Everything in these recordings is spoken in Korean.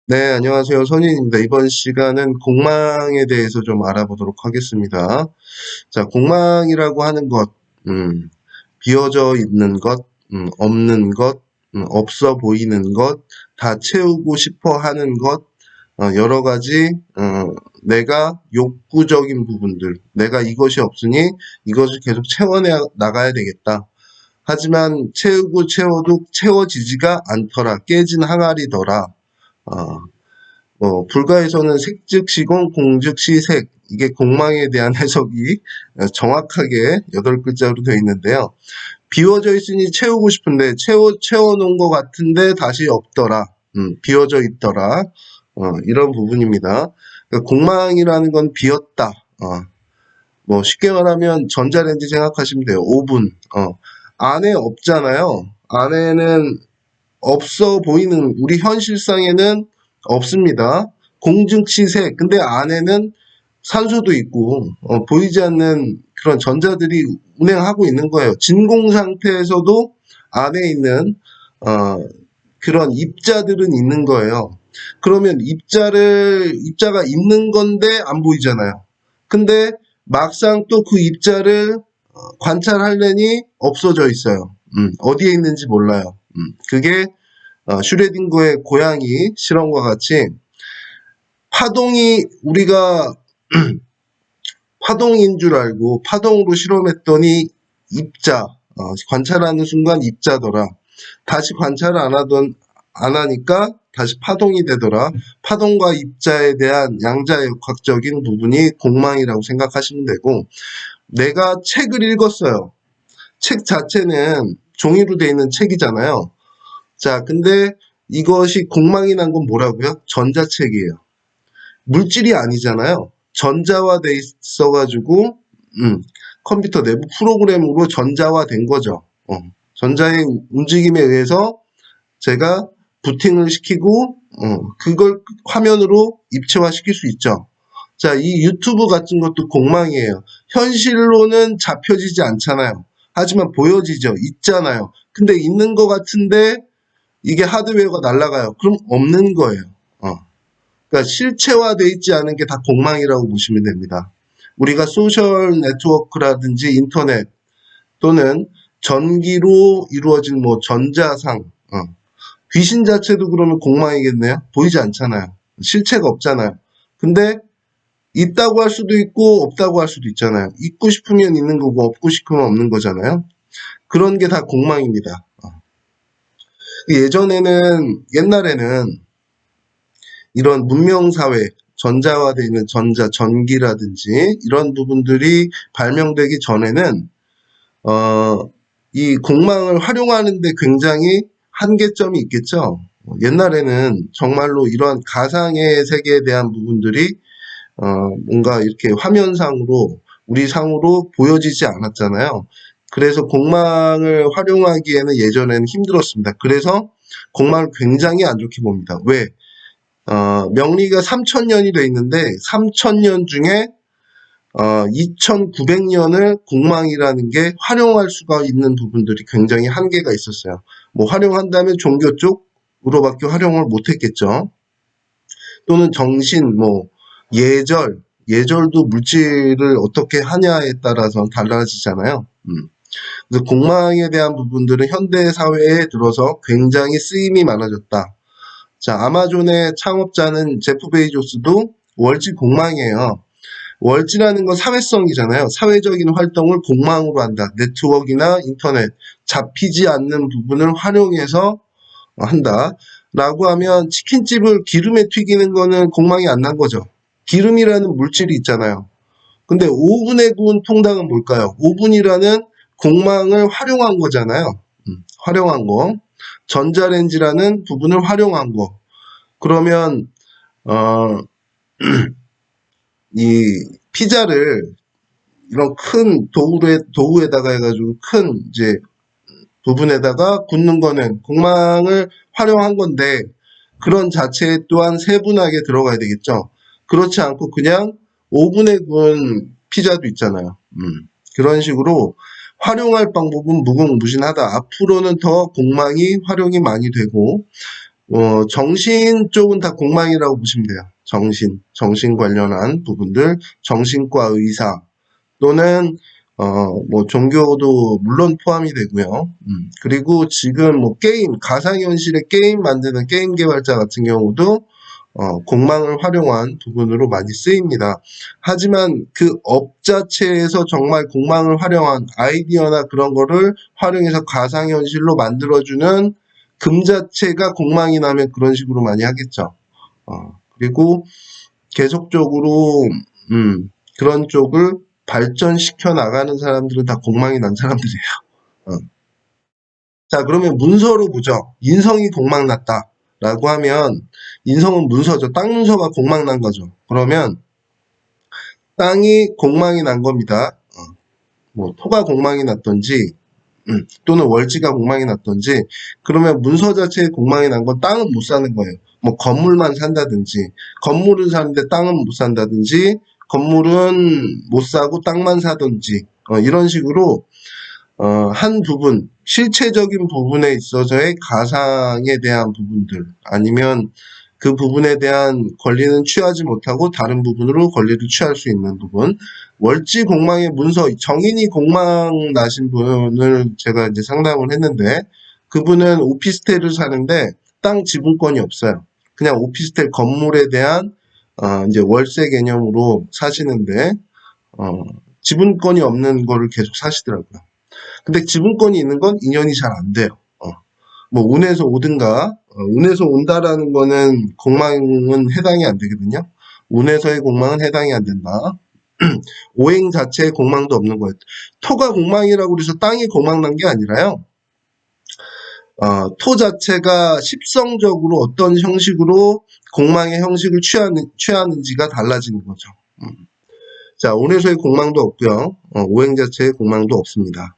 네, 안녕하세요. 선인입니다. 이번 시간은 공망에 대해서 좀 알아보도록 하겠습니다. 자, 공망이라고 하는 것, 비어져 있는 것, 없는 것, 없어 보이는 것, 다 채우고 싶어 하는 것, 여러 가지, 내가 욕구적인 부분들, 내가 이것이 없으니 이것을 계속 채워내 나가야 되겠다. 하지만 채우고 채워도 채워지지가 않더라. 깨진 항아리더라. 어, 불가에서는 색즉시공, 공즉시색, 이게 공망에 대한 해석이 정확하게 8글자로 되어 있는데요. 비워져 있으니 채우고 싶은데 채워놓은 것 같은데 다시 없더라. 비워져 있더라. 이런 부분입니다. 그러니까 공망이라는 건 비었다. 뭐 쉽게 말하면 전자레인지 생각하시면 돼요. 오븐. 안에 없잖아요. 안에는 없어 보이는, 우리 현실상에는 없습니다. 공중치색. 근데 안에는 산소도 있고 보이지 않는 그런 전자들이 운행하고 있는 거예요. 진공 상태에서도 안에 있는 어, 그런 입자들은 있는 거예요. 그러면 입자가 있는 건데 안 보이잖아요. 근데 막상 또 그 입자를 관찰하려니 없어져 있어요. 어디에 있는지 몰라요. 그게 슈레딩거의 고양이 실험과 같이 파동이, 우리가 파동인 줄 알고 파동으로 실험했더니 입자, 관찰하는 순간 입자더라. 다시 관찰을 안 하니까 다시 파동이 되더라. 파동과 입자에 대한 양자역학적인 부분이 공망이라고 생각하시면 되고, 내가 책을 읽었어요. 책 자체는 종이로 되어 있는 책이잖아요. 자, 근데 이것이 공망이 난 건 뭐라고요? 전자책이에요. 물질이 아니잖아요. 전자화돼 있어가지고, 컴퓨터 내부 프로그램으로 전자화된 거죠. 전자의 움직임에 의해서 제가 부팅을 시키고, 그걸 화면으로 입체화 시킬 수 있죠. 자, 이 유튜브 같은 것도 공망이에요. 현실로는 잡혀지지 않잖아요. 하지만 보여지죠. 있잖아요. 근데 있는 것 같은데 이게 하드웨어가 날아가요. 그럼 없는 거예요. 그러니까 실체화되어 있지 않은 게 다 공망이라고 보시면 됩니다. 우리가 소셜 네트워크라든지 인터넷 또는 전기로 이루어진 뭐 전자상, 귀신 자체도 그러면 공망이겠네요. 보이지 않잖아요. 실체가 없잖아요. 근데 있다고 할 수도 있고 없다고 할 수도 있잖아요. 있고 싶으면 있는 거고 없고 싶으면 없는 거잖아요. 그런 게 다 공망입니다. 옛날에는 이런 문명사회, 전자화되어 있는 전기라든지 이런 부분들이 발명되기 전에는 이 공망을 활용하는데 굉장히 한계점이 있겠죠. 옛날에는 정말로 이러한 가상의 세계에 대한 부분들이 뭔가 이렇게 화면상으로 우리 상으로 보여지지 않았잖아요. 그래서 공망을 활용하기에는 예전에는 힘들었습니다. 그래서 공망을 굉장히 안 좋게 봅니다. 왜? 명리가 3,000년이 돼 있는데 3,000년 중에 2,900년을 공망이라는 게 활용할 수가 있는 부분들이 굉장히 한계가 있었어요. 뭐 활용한다면 종교 쪽으로밖에 활용을 못했겠죠. 또는 정신, 뭐 예절도 물질을 어떻게 하냐에 따라서 달라지잖아요. 그래서 공망에 대한 부분들은 현대 사회에 들어서 굉장히 쓰임이 많아졌다. 자, 아마존의 창업자는 제프 베이조스도 월지 공망이에요. 월지라는 건 사회성이잖아요. 사회적인 활동을 공망으로 한다. 네트워크나 인터넷, 잡히지 않는 부분을 활용해서 한다. 라고 하면 치킨집을 기름에 튀기는 거는 공망이 안 난 거죠. 기름이라는 물질이 있잖아요. 근데 오븐에 구운 통닭은 뭘까요? 오븐이라는 공망을 활용한 거잖아요. 활용한 거. 전자레인지라는 부분을 활용한 거. 그러면 어, 이 피자를 이런 큰 도구에다가 해가지고 큰 이제 부분에다가 굽는 거는 공망을 활용한 건데 그런 자체 또한 세분하게 들어가야 되겠죠. 그렇지 않고 그냥 오븐에 구운 피자도 있잖아요. 그런 식으로 활용할 방법은 무궁무진하다. 앞으로는 더 공망이 활용이 많이 되고 정신 쪽은 다 공망이라고 보시면 돼요. 정신 관련한 부분들, 정신과 의사, 또는, 종교도 물론 포함이 되고요. 그리고 지금 뭐 가상현실의 게임 만드는 게임 개발자 같은 경우도, 공망을 활용한 부분으로 많이 쓰입니다. 하지만 그 업 자체에서 정말 공망을 활용한 아이디어나 그런 거를 활용해서 가상현실로 만들어주는 금 자체가 공망이 나면 그런 식으로 많이 하겠죠. 그리고 계속적으로, 그런 쪽을 발전시켜 나가는 사람들은 다 공망이 난 사람들이에요. 어. 자, 그러면 문서로 보죠. 인성이 공망 났다. 라고 하면, 인성은 문서죠. 땅 문서가 공망 난 거죠. 그러면, 땅이 공망이 난 겁니다. 토가 공망이 났던지, 또는 월지가 공망이 났던지, 그러면 문서 자체에 공망이 난 건 땅은 못 사는 거예요. 뭐 건물만 산다든지, 건물은 사는데 땅은 못 산다든지, 건물은 못 사고 땅만 사든지, 이런 식으로 한 부분, 실체적인 부분에 있어서의 가상에 대한 부분들, 아니면 그 부분에 대한 권리는 취하지 못하고 다른 부분으로 권리를 취할 수 있는 부분. 월지 공망의 문서, 정인이 공망 나신 분을 제가 이제 상담을 했는데, 그분은 오피스텔을 사는데 땅 지분권이 없어요. 그냥 오피스텔 건물에 대한 이제 월세 개념으로 사시는데, 지분권이 없는 거를 계속 사시더라고요. 근데 지분권이 있는 건 인연이 잘 안 돼요. 뭐 운에서 오든가, 운에서 온다라는 거는 공망은 해당이 안 되거든요. 운에서의 공망은 해당이 안 된다. 오행 자체에 공망도 없는 거예요. 토가 공망이라고 그래서 땅이 공망 난 게 아니라요. 토 자체가 십성적으로 어떤 형식으로 공망의 형식을 취하는지가 달라지는 거죠. 자, 운에서의 공망도 없고요. 오행 자체의 공망도 없습니다.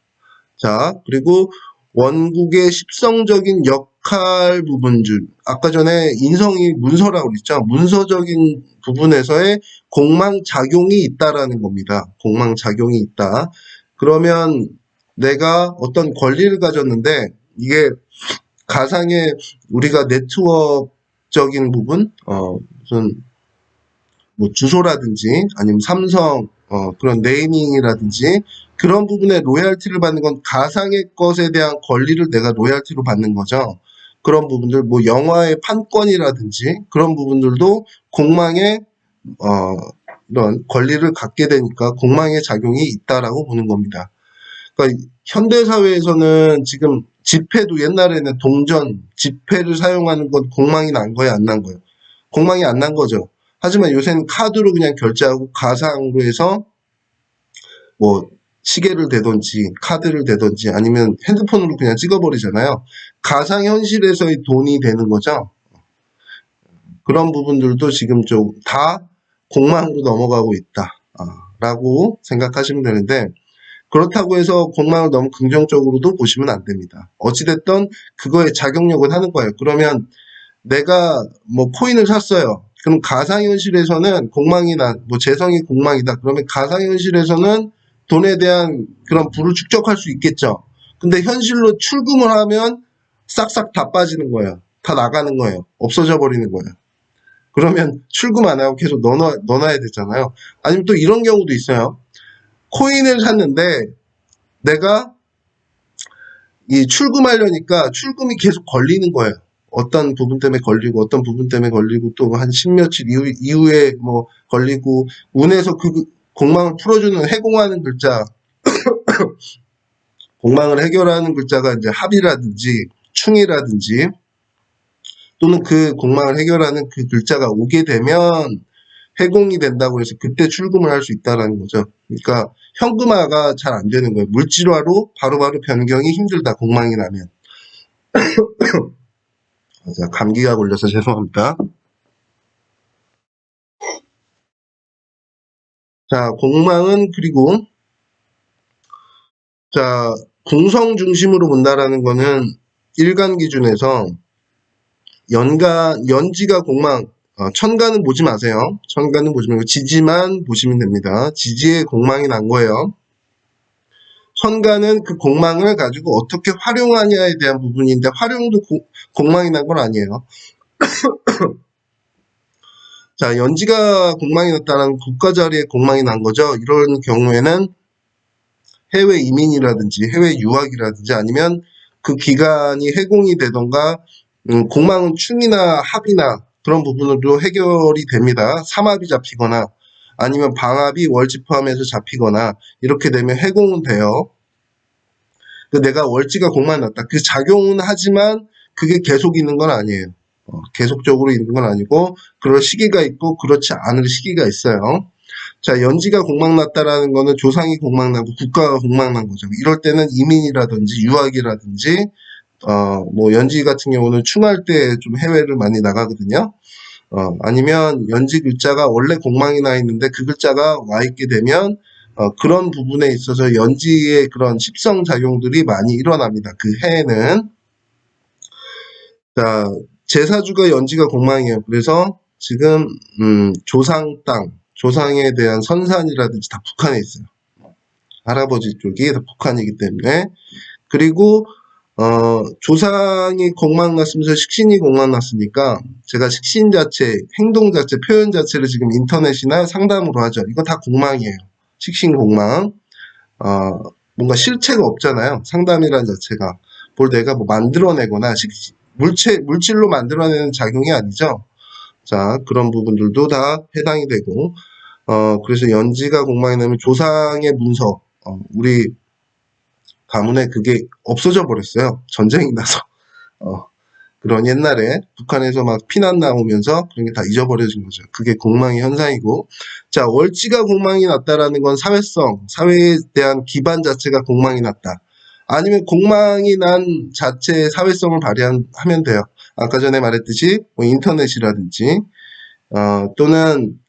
자, 그리고 원국의 십성적인 역할 부분줄. 아까 전에 인성이 문서라고 그랬죠. 문서적인 부분에서의 공망작용이 있다라는 겁니다. 공망작용이 있다. 그러면 내가 어떤 권리를 가졌는데 이게 가상의 우리가 네트워크적인 부분, 무슨 뭐 주소라든지 아니면 삼성 그런 네이밍이라든지 그런 부분에 로열티를 받는 건 가상의 것에 대한 권리를 내가 로열티로 받는 거죠. 그런 부분들 뭐 영화의 판권이라든지 그런 부분들도 공망의 이런 권리를 갖게 되니까 공망의 작용이 있다라고 보는 겁니다. 그러니까 현대 사회에서는 지금 지폐도 옛날에는 동전 지폐를 사용하는 건 공망이 난 거예요, 안 난 거예요? 공망이 안 난 거죠. 하지만 요새는 카드로 그냥 결제하고 가상으로 해서 뭐 시계를 대든지 카드를 대든지 아니면 핸드폰으로 그냥 찍어버리잖아요. 가상현실에서의 돈이 되는 거죠. 그런 부분들도 지금 좀 다 공망으로 넘어가고 있다. 라고 생각하시면 되는데 그렇다고 해서 공망을 너무 긍정적으로도 보시면 안 됩니다. 어찌됐든 그거에 작용력을 하는 거예요. 그러면 내가 뭐 코인을 샀어요. 그럼 가상현실에서는 뭐 재성이 공망이다. 그러면 가상현실에서는 돈에 대한 그런 부를 축적할 수 있겠죠. 근데 현실로 출금을 하면 싹싹 다 빠지는 거예요. 다 나가는 거예요. 없어져 버리는 거예요. 그러면 출금 안 하고 계속 넣어놔야 되잖아요. 아니면 또 이런 경우도 있어요. 코인을 샀는데 내가 이 출금하려니까 출금이 계속 걸리는 거예요. 어떤 부분 때문에 걸리고 어떤 부분 때문에 걸리고 또 한 십며칠 이후에 뭐 걸리고 운에서 그 공망을 풀어주는 해공하는 글자 공망을 해결하는 글자가 이제 합이라든지 충이라든지 또는 그 공망을 해결하는 그 글자가 오게 되면 해공이 된다고 해서 그때 출금을 할 수 있다는 거죠. 그러니까 현금화가 잘 안 되는 거예요. 물질화로 바로바로 변경이 힘들다. 공망이 나면. 자, 감기가 걸려서 죄송합니다. 자, 공망은 그리고 자, 궁성 중심으로 본다라는 거는 일간 기준에서 연지가 공망, 천간은 보지 마세요. 천간은 보지 말고 지지만 보시면 됩니다. 지지에 공망이 난 거예요. 선가는 그 공망을 가지고 어떻게 활용하냐에 대한 부분인데 활용도 공망이 난 건 아니에요. 자, 연지가 공망이 났다는 국가 자리에 공망이 난 거죠. 이런 경우에는 해외 이민이라든지 해외 유학이라든지 아니면 그 기간이 해공이 되던가 공망은 충이나 합이나 그런 부분으로 해결이 됩니다. 삼합이 잡히거나 아니면 방합이 월지 포함해서 잡히거나 이렇게 되면 해공은 돼요. 내가 월지가 공망이 났다. 그 작용은 하지만 그게 계속 있는 건 아니에요. 계속적으로 있는 건 아니고 그럴 시기가 있고 그렇지 않을 시기가 있어요. 자, 연지가 공망났다라는 거는 조상이 공망나고 국가가 공망난 거죠. 이럴 때는 이민이라든지 유학이라든지 뭐 연지 같은 경우는 충할 때 좀 해외를 많이 나가거든요. 아니면 연지 글자가 원래 공망이 나 있는데 그 글자가 와 있게 되면 그런 부분에 있어서 연지의 그런 십성 작용들이 많이 일어납니다. 그 해에는. 자, 제사주가 연지가 공망이에요. 그래서 지금 조상 땅, 조상에 대한 선산이라든지 다 북한에 있어요. 할아버지 쪽이 다 북한이기 때문에. 그리고 조상이 공망 났으면서 식신이 공망 났으니까 제가 식신 자체, 행동 자체, 표현 자체를 지금 인터넷이나 상담으로 하죠. 이거 다 공망이에요. 식신 공망. 뭔가 실체가 없잖아요. 상담이라는 자체가. 뭘 내가 뭐 만들어내거나 물질로 만들어내는 작용이 아니죠. 자, 그런 부분들도 다 해당이 되고, 그래서 연지가 공망이 나면 조상의 문서, 우리 가문에 그게 없어져 버렸어요. 전쟁이 나서. 그런 옛날에 북한에서 막 피난 나오면서 그런 게 다 잊어버려진 거죠. 그게 공망의 현상이고. 자, 월지가 공망이 났다라는 건 사회성, 사회에 대한 기반 자체가 공망이 났다. 아니면 공망이 난 자체의 사회성을 발휘하면 돼요. 아까 전에 말했듯이 뭐 인터넷이라든지 또는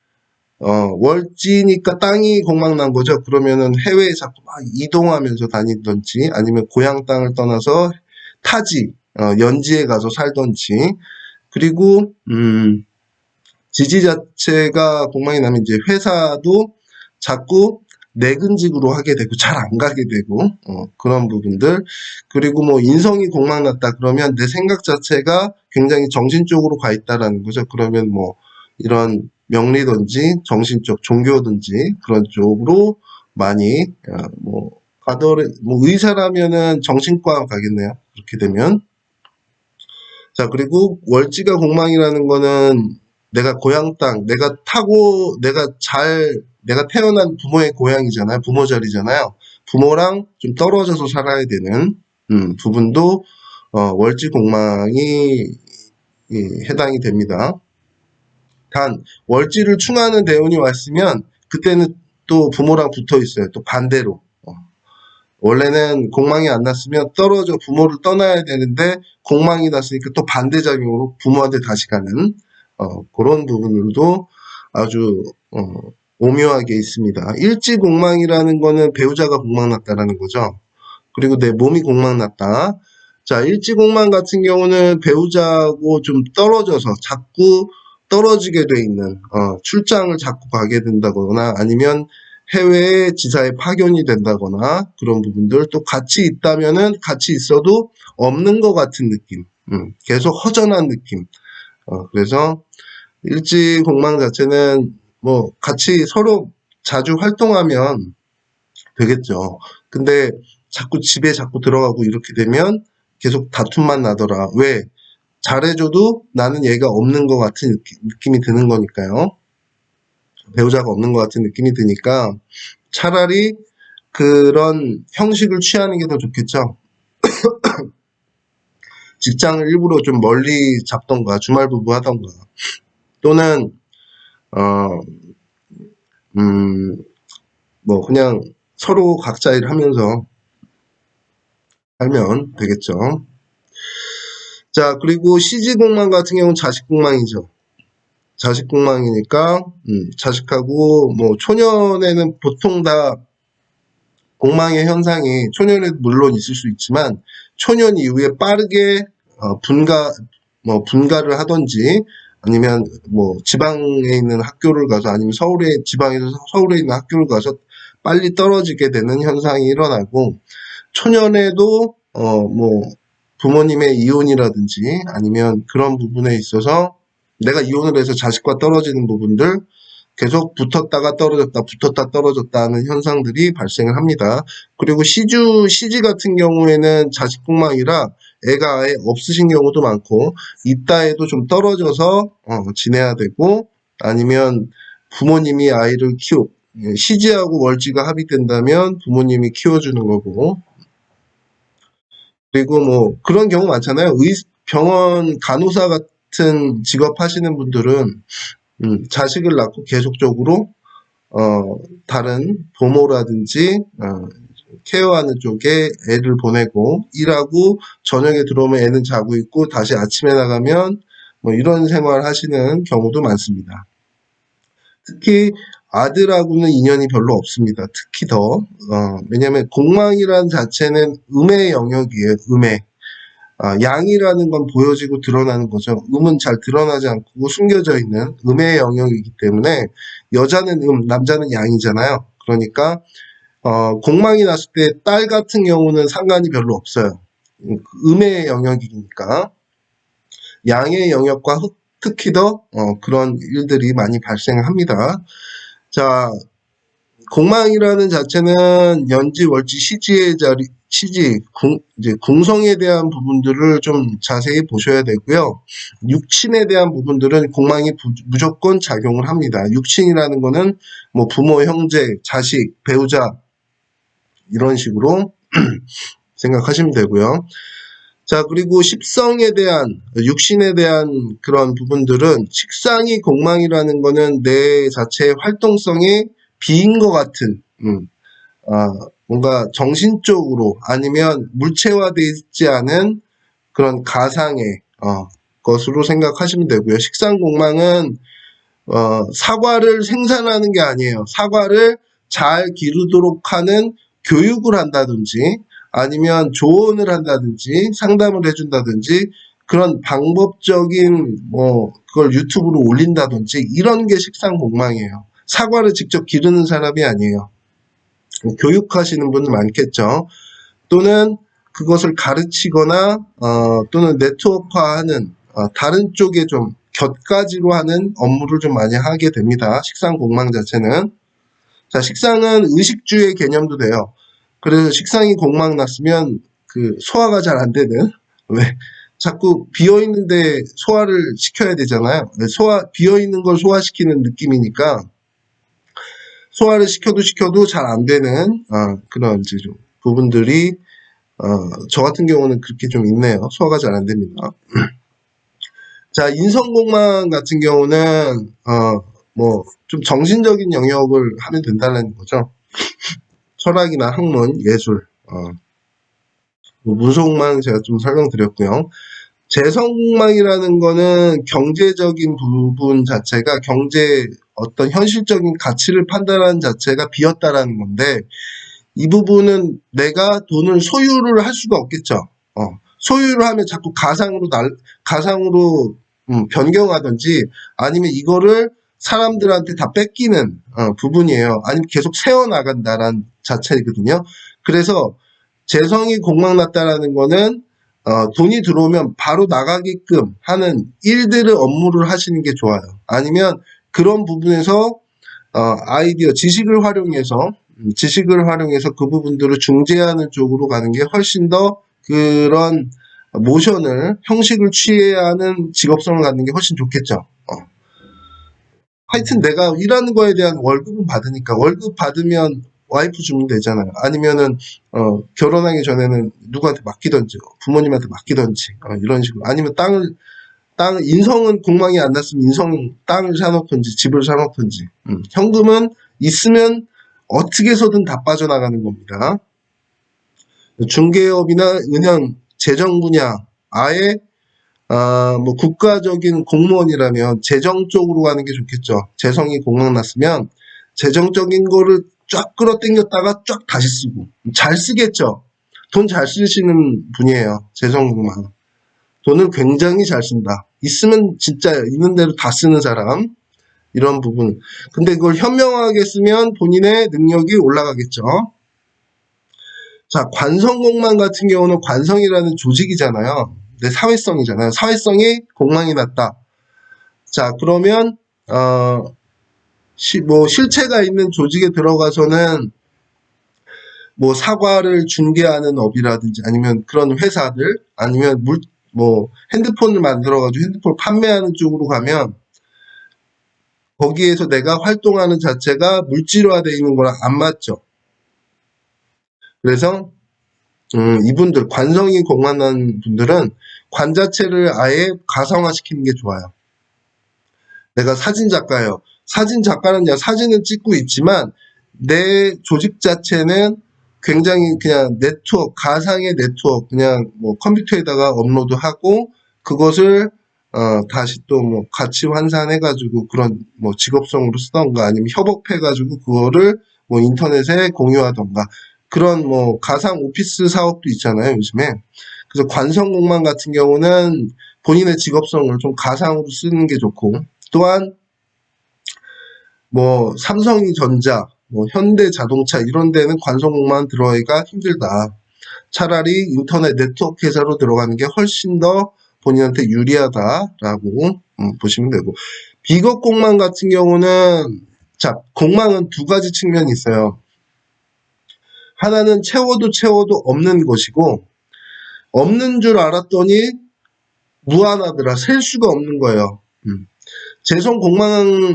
월지니까 땅이 공망 난 거죠. 그러면은 해외에 자꾸 막 이동하면서 다니든지 아니면 고향 땅을 떠나서 타지, 연지에 가서 살던지. 그리고 지지 자체가 공망이 나면 이제 회사도 자꾸 내근직으로 하게 되고 잘 안 가게 되고 그런 부분들. 그리고 뭐 인성이 공망 났다 그러면 내 생각 자체가 굉장히 정신적으로 가 있다라는 거죠. 그러면 뭐 이런 명리든지 정신적 종교든지 그런 쪽으로 많이 뭐 가더라도 뭐 의사라면은 정신과 가겠네요. 그렇게 되면. 자, 그리고 월지가 공망이라는 거는 내가 고향 땅, 내가 태어난 부모의 고향이잖아요. 부모 자리잖아요. 부모랑 좀 떨어져서 살아야 되는 부분도 월지 공망이 해당이 됩니다. 단 월지를 충하는 대운이 왔으면 그때는 또 부모랑 붙어 있어요. 또 반대로. 원래는 공망이 안 났으면 떨어져 부모를 떠나야 되는데 공망이 났으니까 또 반대작용으로 부모한테 다시 가는 그런 부분들도 아주 오묘하게 있습니다. 일지공망이라는 거는 배우자가 공망 났다라는 거죠. 그리고 내 몸이 공망 났다. 자, 일지공망 같은 경우는 배우자하고 좀 떨어져서 자꾸 떨어지게 돼 있는 출장을 자꾸 가게 된다거나 아니면 해외에 지사에 파견이 된다거나 그런 부분들 또 같이 있다면은 같이 있어도 없는 것 같은 느낌, 계속 허전한 느낌. 그래서 일지공망 자체는 뭐 같이 서로 자주 활동하면 되겠죠. 근데 자꾸 집에 자꾸 들어가고 이렇게 되면 계속 다툼만 나더라. 왜? 잘해줘도 나는 얘가 없는 것 같은 느낌이 드는 거니까요. 배우자가 없는 것 같은 느낌이 드니까 차라리 그런 형식을 취하는 게 더 좋겠죠. 직장을 일부러 좀 멀리 잡던가 주말 부부 하던가 또는 뭐 그냥 서로 각자 일을 하면서 살면 되겠죠. 자, 그리고 시지공망 같은 경우는 자식공망이죠. 자식공망이니까 자식하고 뭐 초년에는 보통 다 공망의 현상이 초년에도 물론 있을 수 있지만 초년 이후에 빠르게 분가를 하든지 아니면 뭐 지방에 있는 학교를 가서 아니면 지방에서 서울에 있는 학교를 가서 빨리 떨어지게 되는 현상이 일어나고, 초년에도 뭐 부모님의 이혼이라든지 아니면 그런 부분에 있어서 내가 이혼을 해서 자식과 떨어지는 부분들, 계속 붙었다가 떨어졌다, 붙었다 떨어졌다 하는 현상들이 발생을 합니다. 그리고 시지 같은 경우에는 자식폭망이라 애가 아예 없으신 경우도 많고, 있다 해도 좀 떨어져서 지내야 되고, 아니면 부모님이 아이를 시지하고 월지가 합의된다면 부모님이 키워주는 거고, 그리고 뭐 그런 경우 많잖아요. 병원 간호사 같은 직업 하시는 분들은 자식을 낳고 계속적으로 다른 보모라든지 케어하는 쪽에 애를 보내고 일하고 저녁에 들어오면 애는 자고 있고 다시 아침에 나가면 뭐 이런 생활 하시는 경우도 많습니다. 특히 아들하고는 인연이 별로 없습니다. 특히 왜냐하면 공망이라는 자체는 음의 영역이에요. 음의. 양이라는 건 보여지고 드러나는 거죠. 음은 잘 드러나지 않고 숨겨져 있는 음의 영역이기 때문에 여자는 남자는 양이잖아요. 그러니까 공망이 났을 때 딸 같은 경우는 상관이 별로 없어요. 음의 영역이니까. 양의 영역과 특히 더 그런 일들이 많이 발생합니다. 자, 공망이라는 자체는 연지, 월지, 시지의 자리, 이제 궁성에 대한 부분들을 좀 자세히 보셔야 되고요. 육친에 대한 부분들은 공망이 무조건 작용을 합니다. 육친이라는 거는 뭐 부모, 형제, 자식, 배우자 이런 식으로 생각하시면 되고요. 자, 그리고 십성에 대한, 육신에 대한 그런 부분들은 식상이 공망이라는 거는 내 자체의 활동성이 비인 것 같은, 뭔가 정신적으로 아니면 물체화되어 있지 않은 그런 가상의 것으로 생각하시면 되고요. 식상공망은 사과를 생산하는 게 아니에요. 사과를 잘 기르도록 하는 교육을 한다든지 아니면 조언을 한다든지 상담을 해준다든지 그런 방법적인 그걸 유튜브로 올린다든지 이런 게 식상공망이에요. 사과를 직접 기르는 사람이 아니에요. 교육하시는 분들 많겠죠. 또는 그것을 가르치거나 또는 네트워크화하는 다른 쪽에 좀 곁가지로 하는 업무를 좀 많이 하게 됩니다. 식상공망 자체는. 자, 식상은 의식주의 개념도 돼요. 그래서 식상이 공망 났으면 그 소화가 잘 안 되는, 왜? 자꾸 비어있는데 소화를 시켜야 되잖아요. 비어있는 걸 소화시키는 느낌이니까 소화를 시켜도 잘 안 되는 그런 이제 좀 부분들이 저 같은 경우는 그렇게 좀 있네요. 소화가 잘 안 됩니다. 자, 인성공망 같은 경우는 뭐 좀 정신적인 영역을 하면 된다는 거죠. 철학이나 학문, 예술, 뭐 문서공망 제가 좀 설명드렸고요. 재성공망이라는 거는 경제적인 부분 자체가 어떤 현실적인 가치를 판단하는 자체가 비었다라는 건데 이 부분은 내가 돈을 소유를 할 수가 없겠죠. 소유를 하면 자꾸 가상으로 변경하든지 아니면 이거를 사람들한테 다 뺏기는 부분이에요. 아니면 계속 세워나간다라는 자체거든요. 그래서 재성이 공망났다라는 거는 돈이 들어오면 바로 나가게끔 하는 일들을 업무를 하시는 게 좋아요. 아니면 그런 부분에서 아이디어, 지식을 활용해서 그 부분들을 중재하는 쪽으로 가는 게 훨씬 더 그런 형식을 취해야 하는 직업성을 갖는 게 훨씬 좋겠죠. 하여튼 내가 일하는 거에 대한 월급은 받으니까 월급 받으면 와이프 주면 되잖아요. 아니면은 결혼하기 전에는 누구한테 맡기던지 부모님한테 맡기던지 이런 식으로 아니면 인성은 공망이 안 났으면 땅을 사놓든지 집을 사놓든지 현금은 있으면 어떻게 해서든 다 빠져나가는 겁니다. 중개업이나 은행, 재정 분야 아예 뭐 국가적인 공무원이라면 재정 쪽으로 가는 게 좋겠죠. 재성이 공망 났으면 재정적인 거를 쫙 끌어당겼다가 쫙 다시 쓰고 잘 쓰겠죠. 돈 잘 쓰시는 분이에요. 재성공망. 돈을 굉장히 잘 쓴다. 있으면 진짜 있는 대로 다 쓰는 사람. 이런 부분. 근데 그걸 현명하게 쓰면 본인의 능력이 올라가겠죠. 자, 관성공망 같은 경우는 관성이라는 조직이잖아요. 내 사회성이잖아요. 사회성이 공망이 났다. 자, 그러면 뭐 실체가 있는 조직에 들어가서는 뭐 사과를 중개하는 업이라든지 아니면 그런 회사들 아니면 뭐 핸드폰을 만들어가지고 핸드폰 판매하는 쪽으로 가면 거기에서 내가 활동하는 자체가 물질화되어 있는 거랑 안 맞죠. 그래서 이분들 관성이 공만한 분들은 관 자체를 아예 가상화시키는 게 좋아요. 내가 사진 작가예요. 사진 작가는 그냥 사진을 찍고 있지만 내 조직 자체는 굉장히 그냥 네트워크, 가상의 네트워크, 그냥 뭐 컴퓨터에다가 업로드하고 그것을 다시 또 뭐 같이 환산해가지고 그런 뭐 직업성으로 쓰던가 아니면 협업해가지고 그거를 뭐 인터넷에 공유하던가 그런 뭐 가상 오피스 사업도 있잖아요, 요즘에. 그래서 관성공만 같은 경우는 본인의 직업성을 좀 가상으로 쓰는 게 좋고 또한 뭐 삼성전자, 뭐 현대자동차 이런 데는 관성공만 들어가기가 힘들다. 차라리 인터넷 네트워크 회사로 들어가는 게 훨씬 더 본인한테 유리하다라고 보시면 되고 비겁공망 같은 경우는 자 공망은 두 가지 측면이 있어요. 하나는 채워도 없는 것이고 없는 줄 알았더니 무한하더라. 셀 수가 없는 거예요.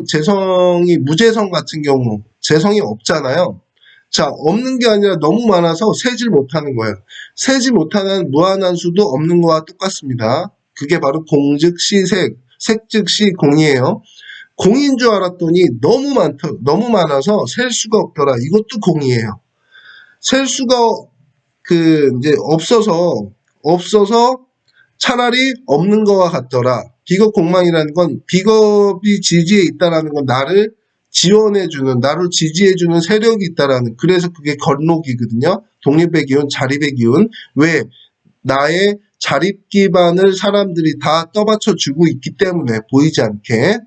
재성이 무재성 같은 경우 재성이 없잖아요. 자, 없는 게 아니라 너무 많아서 세질 못하는 거예요. 세지 못하는 무한한 수도 없는 거와 똑같습니다. 그게 바로 공즉시 색, 색즉시 공이에요. 공인 줄 알았더니 너무 많아서 셀 수가 없더라. 이것도 공이에요. 셀 수가 이제 없어서 차라리 없는 거와 같더라. 비겁 공망이라는 건 비겁이 지지에 있다라는 건 나를 지원해주는, 나를 지지해주는 세력이 있다라는, 그래서 그게 건록이거든요. 독립의 기운, 자립의 기운. 왜? 나의 자립 기반을 사람들이 다 떠받쳐주고 있기 때문에 보이지 않게.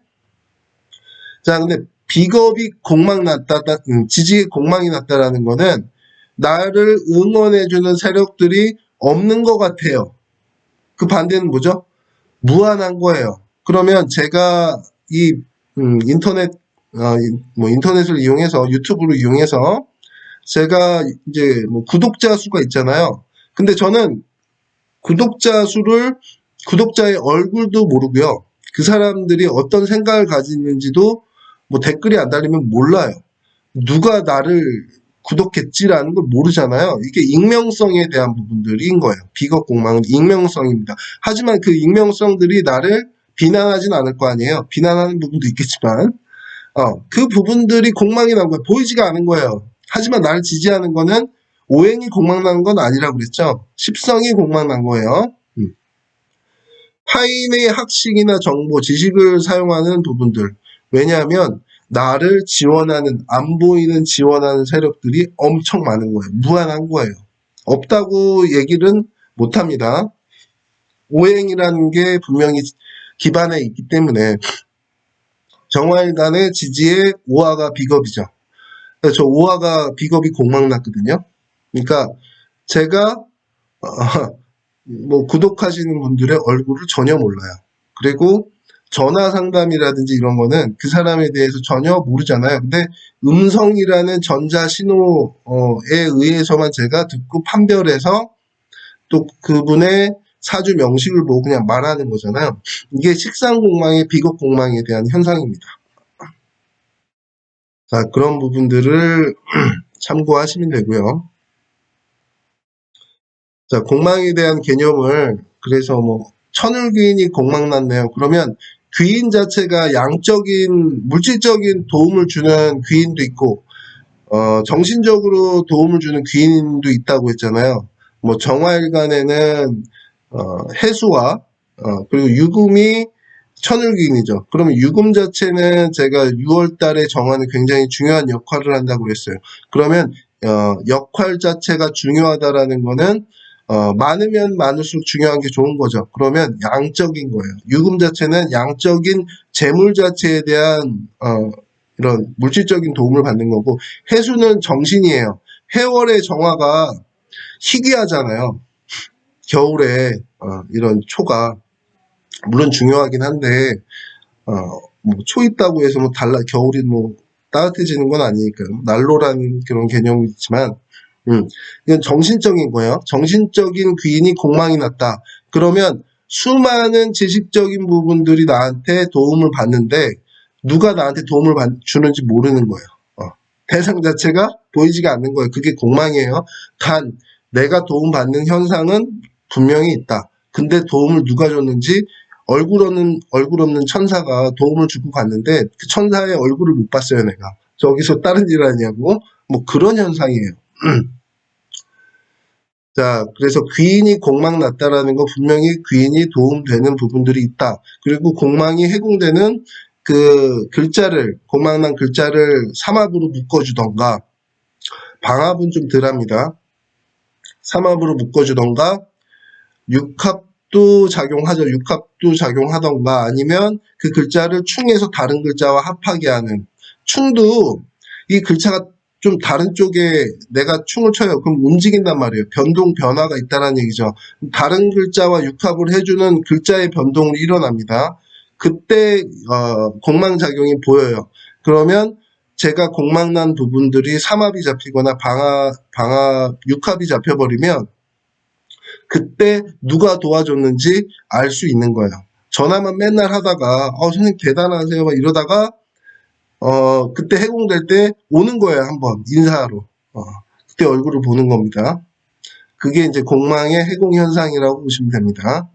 자, 근데 비겁이 지지에 공망이 났다라는 거는 나를 응원해주는 세력들이 없는 것 같아요. 그 반대는 뭐죠? 무한한 거예요. 그러면 제가 이 인터넷을 이용해서 유튜브를 이용해서 제가 이제 뭐 구독자 수가 있잖아요. 근데 저는 구독자의 얼굴도 모르고요. 그 사람들이 어떤 생각을 가지는지도 뭐 댓글이 안 달리면 몰라요. 누가 나를 구독했지라는 걸 모르잖아요. 이게 익명성에 대한 부분들인 거예요. 비겁 공망은 익명성입니다. 하지만 그 익명성들이 나를 비난하진 않을 거 아니에요. 비난하는 부분도 있겠지만 그 부분들이 공망이 난 거예요. 보이지가 않은 거예요. 하지만 나를 지지하는 거는 오행이 공망 나는 건 아니라고 그랬죠. 십성이 공망 난 거예요. 타인의 학식이나 정보, 지식을 사용하는 부분들. 왜냐하면 나를 지원하는, 안 보이는 지원하는 세력들이 엄청 많은 거예요. 무한한 거예요. 없다고 얘기는 못합니다. 오행이라는 게 분명히 기반에 있기 때문에 정화일간의 지지에 오화가 비겁이죠. 저 오화가 비겁이 공망 났거든요. 그러니까 제가 뭐 구독하시는 분들의 얼굴을 전혀 몰라요. 그리고 전화 상담이라든지 이런 거는 그 사람에 대해서 전혀 모르잖아요. 근데 음성이라는 전자 신호에 의해서만 제가 듣고 판별해서 또 그분의 사주 명식을 보고 그냥 말하는 거잖아요. 이게 식상공망의 비겁공망에 대한 현상입니다. 자, 그런 부분들을 참고하시면 되고요. 자, 공망에 대한 개념을 그래서 뭐 천을귀인이 공망 났네요. 그러면 귀인 자체가 양적인 물질적인 도움을 주는 귀인도 있고 정신적으로 도움을 주는 귀인도 있다고 했잖아요. 뭐 정화일간에는 해수와 그리고 유금이 천을귀인이죠. 그러면 유금 자체는 제가 6월 달에 정하는 굉장히 중요한 역할을 한다고 그랬어요. 그러면 역할 자체가 중요하다라는 거는 많으면 많을수록 중요한 게 좋은 거죠. 그러면 양적인 거예요. 유금 자체는 양적인 재물 자체에 대한 이런 물질적인 도움을 받는 거고, 해수는 정신이에요. 해월의 정화가 희귀하잖아요. 겨울에 이런 초가 물론 중요하긴 한데 초 있다고 해서 뭐 겨울이 뭐 따뜻해지는 건 아니니까요. 난로라는 그런 개념이 있지만 이건 정신적인 거예요. 정신적인 귀인이 공망이 났다. 그러면 수많은 지식적인 부분들이 나한테 도움을 받는데 누가 나한테 도움을 주는지 모르는 거예요. 대상 자체가 보이지가 않는 거예요. 그게 공망이에요. 단 내가 도움받는 현상은 분명히 있다. 근데 도움을 누가 줬는지 얼굴 없는 천사가 도움을 주고 갔는데 그 천사의 얼굴을 못 봤어요, 내가. 저기서 다른 일 하냐고. 뭐 그런 현상이에요. 자, 그래서 귀인이 공망 났다라는 거 분명히 귀인이 도움되는 부분들이 있다. 그리고 공망이 해공되는 그 글자를, 공망난 글자를 삼합으로 묶어주던가, 방합은 좀 덜합니다. 삼합으로 묶어주던가, 육합도 작용하죠. 육합도 작용하던가, 아니면 그 글자를 충해서 다른 글자와 합하게 하는. 충도 이 글자가 좀 다른 쪽에 내가 충을 쳐요. 그럼 움직인단 말이에요. 변화가 있다는 얘기죠. 다른 글자와 육합을 해주는 글자의 변동이 일어납니다. 그때 공망작용이 보여요. 그러면 제가 공망난 부분들이 삼합이 잡히거나 육합이 잡혀버리면 그때 누가 도와줬는지 알 수 있는 거예요. 전화만 맨날 하다가 선생님 대단하세요 막 이러다가 그때 해공될 때 오는 거예요, 한번 인사하러. 그때 얼굴을 보는 겁니다. 그게 이제 공망의 해공 현상이라고 보시면 됩니다.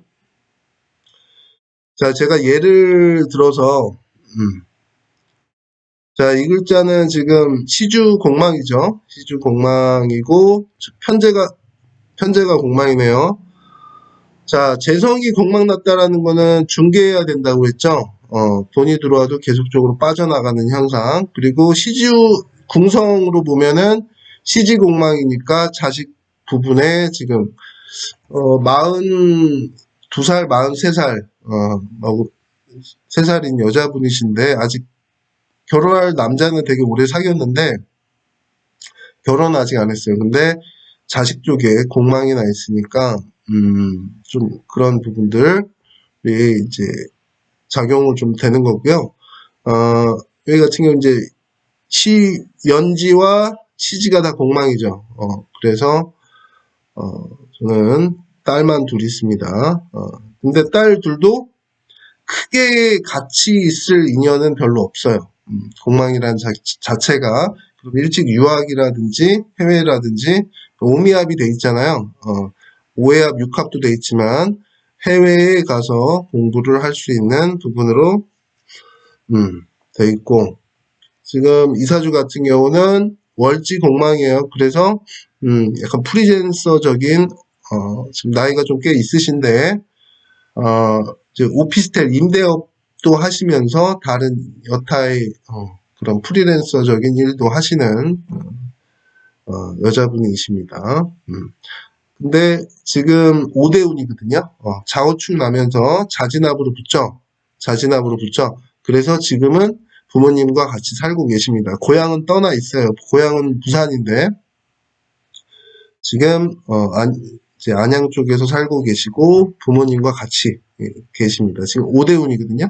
자, 제가 예를 들어서 자, 이 글자는 지금 시주 공망이죠. 시주 공망이고 편제가 공망이네요. 자, 재성이 공망 났다라는 거는 중개해야 된다고 했죠. 돈이 들어와도 계속적으로 빠져나가는 현상. 그리고 궁성으로 보면은 시지공망이니까 자식 부분에 지금 42살, 43살, 3살인 여자분이신데 아직 결혼할 남자는 되게 오래 사귀었는데 결혼 아직 안 했어요. 근데 자식 쪽에 공망이 나 있으니까 좀 그런 부분들이 이제 작용을 좀 되는 거고요. 여기 같은 경우 이제 연지와 시지가 다 공망이죠. 그래서 저는 딸만 둘 있습니다. 근데 딸 둘도 크게 같이 있을 인연은 별로 없어요. 공망이라는 자체가 그럼 일찍 유학이라든지 해외라든지 오미합이 돼 있잖아요. 오해합, 육합도 돼 있지만 해외에 가서 공부를 할 수 있는 부분으로 돼 있고 지금 이사주 같은 경우는 월지 공망이에요. 그래서 약간 프리랜서적인 지금 나이가 좀 꽤 있으신데 이제 오피스텔 임대업도 하시면서 다른 여타의 그런 프리랜서적인 일도 하시는 여자분이십니다. 근데 지금 5대운이거든요. 자오축 나면서 자진합으로 붙죠. 그래서 지금은 부모님과 같이 살고 계십니다. 고향은 떠나 있어요. 고향은 부산인데 지금 이제 안양 쪽에서 살고 계시고 부모님과 같이 계십니다. 지금 5대운이거든요.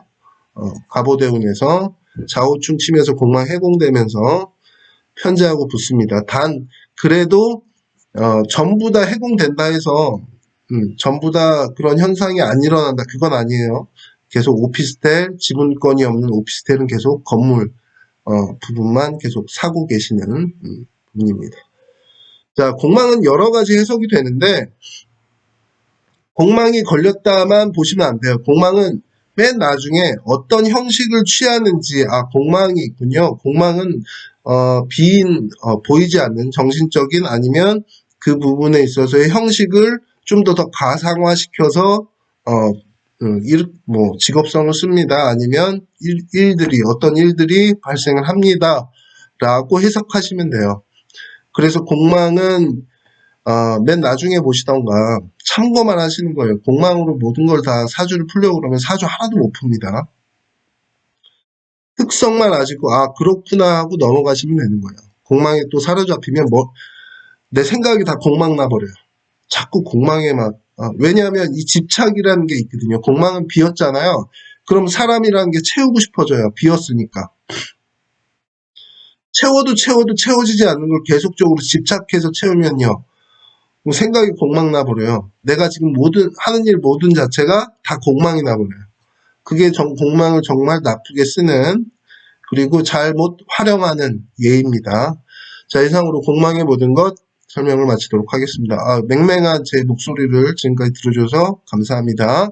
갑오대운에서 자오충 치면서 공망 해공되면서 편제하고 붙습니다. 단 그래도 전부 다 해공된다 해서 전부 다 그런 현상이 안 일어난다. 그건 아니에요. 계속 오피스텔, 지분권이 없는 오피스텔은 계속 건물 부분만 계속 사고 계시는 분입니다. 자, 공망은 여러 가지 해석이 되는데 공망이 걸렸다만 보시면 안 돼요. 공망은 맨 나중에 어떤 형식을 취하는지 공망이 있군요. 공망은 보이지 않는 정신적인 아니면 그 부분에 있어서의 형식을 좀 더 가상화시켜서 직업성을 씁니다. 아니면 어떤 일들이 발생을 합니다. 라고 해석하시면 돼요. 그래서 공망은 맨 나중에 보시던가 참고만 하시는 거예요. 공망으로 모든 걸 다 사주를 풀려고 그러면 사주 하나도 못 풉니다. 특성만 아시고 그렇구나 하고 넘어가시면 되는 거예요. 공망에 또 사로잡히면 내 생각이 다 공망 나버려요. 자꾸 공망에만 왜냐하면 이 집착이라는 게 있거든요. 공망은 비었잖아요. 그럼 사람이라는 게 채우고 싶어져요. 비었으니까. 채워도 채워지지 않는 걸 계속적으로 집착해서 채우면요. 생각이 공망 나버려요. 내가 지금 하는 일 모든 자체가 다 공망이 나버려요. 그게 공망을 정말 나쁘게 쓰는, 그리고 잘못 활용하는 예입니다. 자, 이상으로 공망의 모든 것 설명을 마치도록 하겠습니다. 맹맹한 제 목소리를 지금까지 들어줘서 감사합니다.